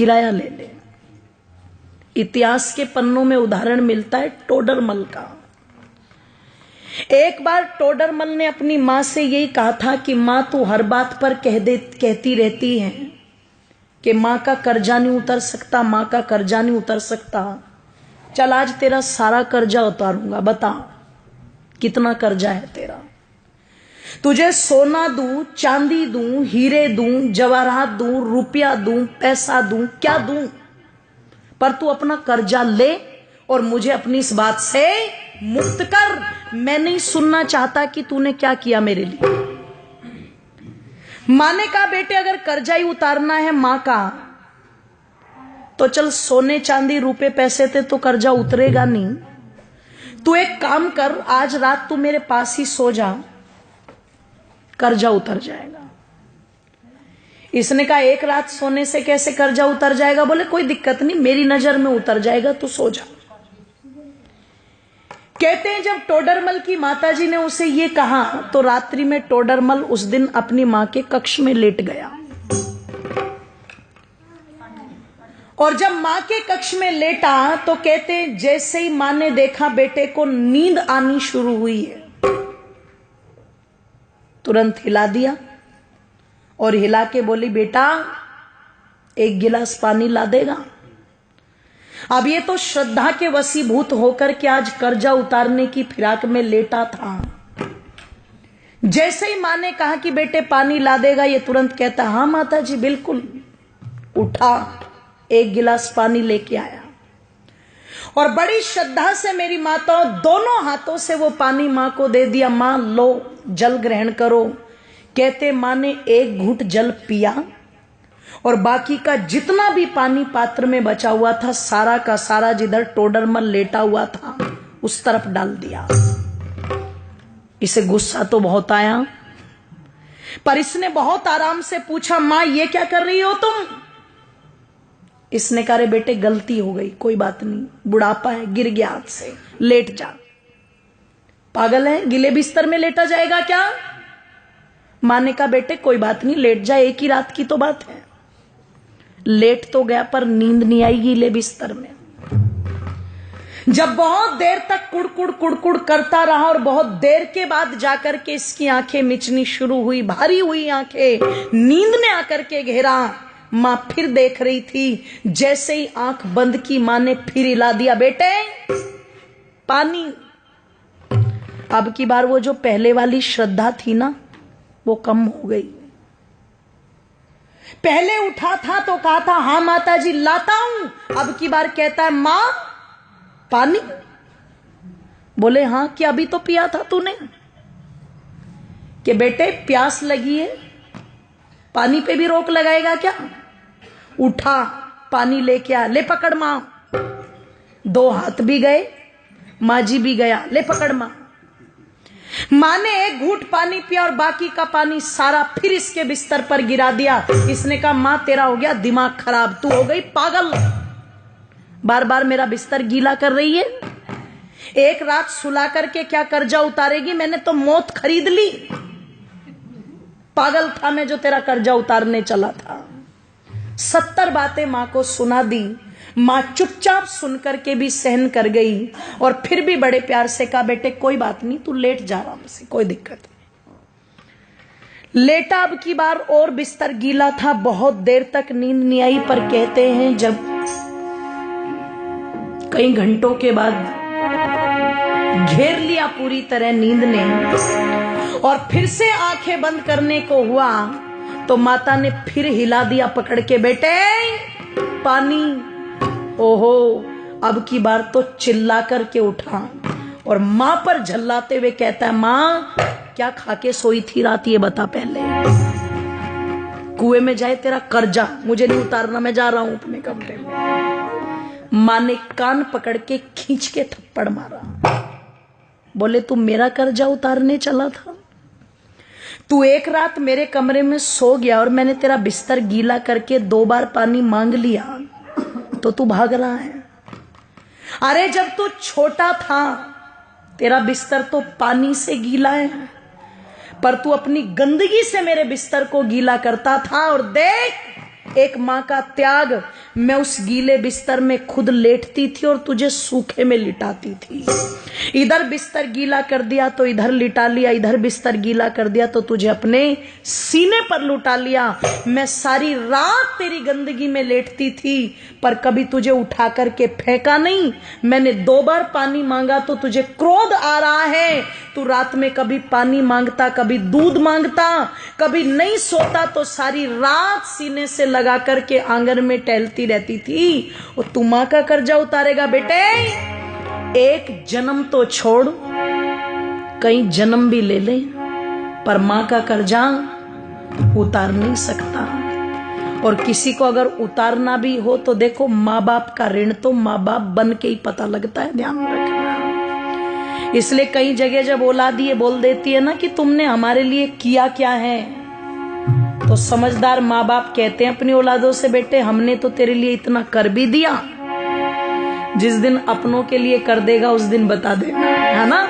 किराया ले ले। इतिहास के पन्नों में उदाहरण मिलता है टोडरमल का। एक बार टोडरमल ने अपनी मां से यही कहा था कि मां तू हर बात पर कहती रहती है कि मां का कर्जा नहीं उतर सकता, मां का कर्जा नहीं उतर सकता। चल आज तेरा सारा कर्जा उतारूंगा, बता कितना कर्जा है तेरा। तुझे सोना दूं, चांदी दूं, हीरे दूं, जवाहरात दूं, रुपया दूं, पैसा दूं, क्या दूं, पर तू अपना कर्जा ले और मुझे अपनी इस बात से मुक्त कर। मैं नहीं सुनना चाहता कि तूने क्या किया मेरे लिए। मां ने कहा बेटे अगर कर्जा ही उतारना है मां का तो चल सोने चांदी रुपए पैसे थे तो कर्जा उतरेगा नहीं। तू एक काम कर, आज रात तू मेरे पास ही सो जा, कर्जा उतर जाएगा। इसने कहा एक रात सोने से कैसे कर्जा उतर जाएगा? बोले कोई दिक्कत नहीं, मेरी नजर में उतर जाएगा, तू सो जा। कहते हैं जब टोडरमल की माताजी ने उसे ये कहा तो रात्रि में टोडरमल उस दिन अपनी मां के कक्ष में लेट गया। और जब मां के कक्ष में लेटा तो कहते हैं जैसे ही मां ने देखा बेटे को नींद आनी शुरू हुई है, तुरंत हिला दिया और हिला के बोली बेटा एक गिलास पानी ला देगा। अब ये तो श्रद्धा के वशीभूत होकर के आज कर्जा उतारने की फिराक में लेटा था। जैसे ही मां ने कहा कि बेटे पानी ला देगा, ये तुरंत कहता हाँ माता जी बिल्कुल। उठा, एक गिलास पानी लेके आया और बड़ी श्रद्धा से मेरी माताओं दोनों हाथों से वो पानी मां को दे दिया। मां लो जल ग्रहण करो। कहते मां ने एक घूंट जल पिया और बाकी का जितना भी पानी पात्र में बचा हुआ था सारा का सारा जिधर टोडरमल लेटा हुआ था उस तरफ डाल दिया। इसे गुस्सा तो बहुत आया, पर इसने बहुत आराम से पूछा मां ये क्या कर रही हो तुम? इसने कहा रे बेटे गलती हो गई, कोई बात नहीं, बुढ़ापा है, गिर गया हाथ से, लेट जा। पागल है, गिले बिस्तर में लेटा जाएगा क्या? मां ने कहा बेटे कोई बात नहीं, लेट जा, एक ही रात की तो बात है। लेट तो गया पर नींद नहीं आई गीले बिस्तर में। जब बहुत देर तक कुड़कुड़ कुड़कुड़ करता रहा और बहुत देर के बाद जाकर के इसकी आंखें मिचनी शुरू हुई, भारी हुई आंखें, नींद ने आकर के घेरा। मां फिर देख रही थी, जैसे ही आंख बंद की मां ने फिर हिला दिया बेटे पानी। अब की बार वो जो पहले वाली श्रद्धा थी ना वो कम हो गई। पहले उठा था तो कहा था हाँ माता जी लाता हूं, अब की बार कहता है मां पानी। बोले हाँ कि अभी तो पिया था तूने? कि बेटे प्यास लगी है, पानी पे भी रोक लगाएगा क्या? उठा पानी लेके आ, ले पकड़ मां। दो हाथ भी गए, मां जी भी गया, ले पकड़ मां। मां ने एक घूंट पानी पिया और बाकी का पानी सारा फिर इसके बिस्तर पर गिरा दिया। इसने कहा मां तेरा हो गया दिमाग खराब, तू हो गई पागल, बार बार मेरा बिस्तर गीला कर रही है। एक रात सुला करके क्या कर्जा उतारेगी? मैंने तो मौत खरीद ली। पागल था मैं जो तेरा कर्जा उतारने चला था। 70 बातें मां को सुना दी। मां चुपचाप सुनकर के भी सहन कर गई और फिर भी बड़े प्यार से कहा बेटे कोई बात नहीं, तू लेट जा आराम से, कोई दिक्कत नहीं। लेटा अब की बार और बिस्तर गीला था, बहुत देर तक नींद नहीं आई। पर कहते हैं जब कई घंटों के बाद घेर लिया पूरी तरह नींद ने और फिर से आंखें बंद करने को हुआ तो माता ने फिर हिला दिया पकड़ के बेटे पानी। ओहो, अब की बार तो चिल्ला करके उठा और मां पर झल्लाते हुए कहता है मां क्या खा के सोई थी रात, ये बता पहले। कुएं में जाए तेरा कर्जा, मुझे नहीं उतारना, मैं जा रहा हूं अपने कमरे में। मां ने कान पकड़ के खींच के थप्पड़ मारा। बोले तू मेरा कर्जा उतारने चला था? तू एक रात मेरे कमरे में सो गया और मैंने तेरा बिस्तर गीला करके 2 बार पानी मांग लिया तो तू भाग रहा है। अरे जब तू छोटा था तेरा बिस्तर तो पानी से गीला है, पर तू अपनी गंदगी से मेरे बिस्तर को गीला करता था। और देख एक मां का त्याग, मैं उस गीले बिस्तर में खुद लेटती थी और तुझे सूखे में लिटाती थी। इधर बिस्तर गीला कर दिया तो इधर लिटा लिया, इधर बिस्तर गीला कर दिया तो तुझे अपने सीने पर लुटा लिया। मैं सारी रात तेरी गंदगी में लेटती थी पर कभी तुझे उठा करके फेंका नहीं। मैंने 2 बार पानी मांगा तो तुझे क्रोध आ रहा है। तू रात में कभी पानी मांगता, कभी दूध मांगता, कभी नहीं सोता तो सारी रात सीने से लगा करके आंगन में टहलती रहती थी। और तू मां का कर्जा उतारेगा बेटे? एक जन्म तो छोड़, कई जन्म भी ले ले पर मां का कर्जा उतार नहीं सकता। और किसी को अगर उतारना भी हो तो देखो, माँ बाप का ऋण तो माँ बाप बन के ही पता लगता है, ध्यान रखना। इसलिए कई जगह जब औलाद ये बोल देती है ना कि तुमने हमारे लिए किया क्या है, तो समझदार माँ बाप कहते हैं अपनी औलादों से, बेटे हमने तो तेरे लिए इतना कर भी दिया, जिस दिन अपनों के लिए कर देगा उस दिन बता देना, है ना।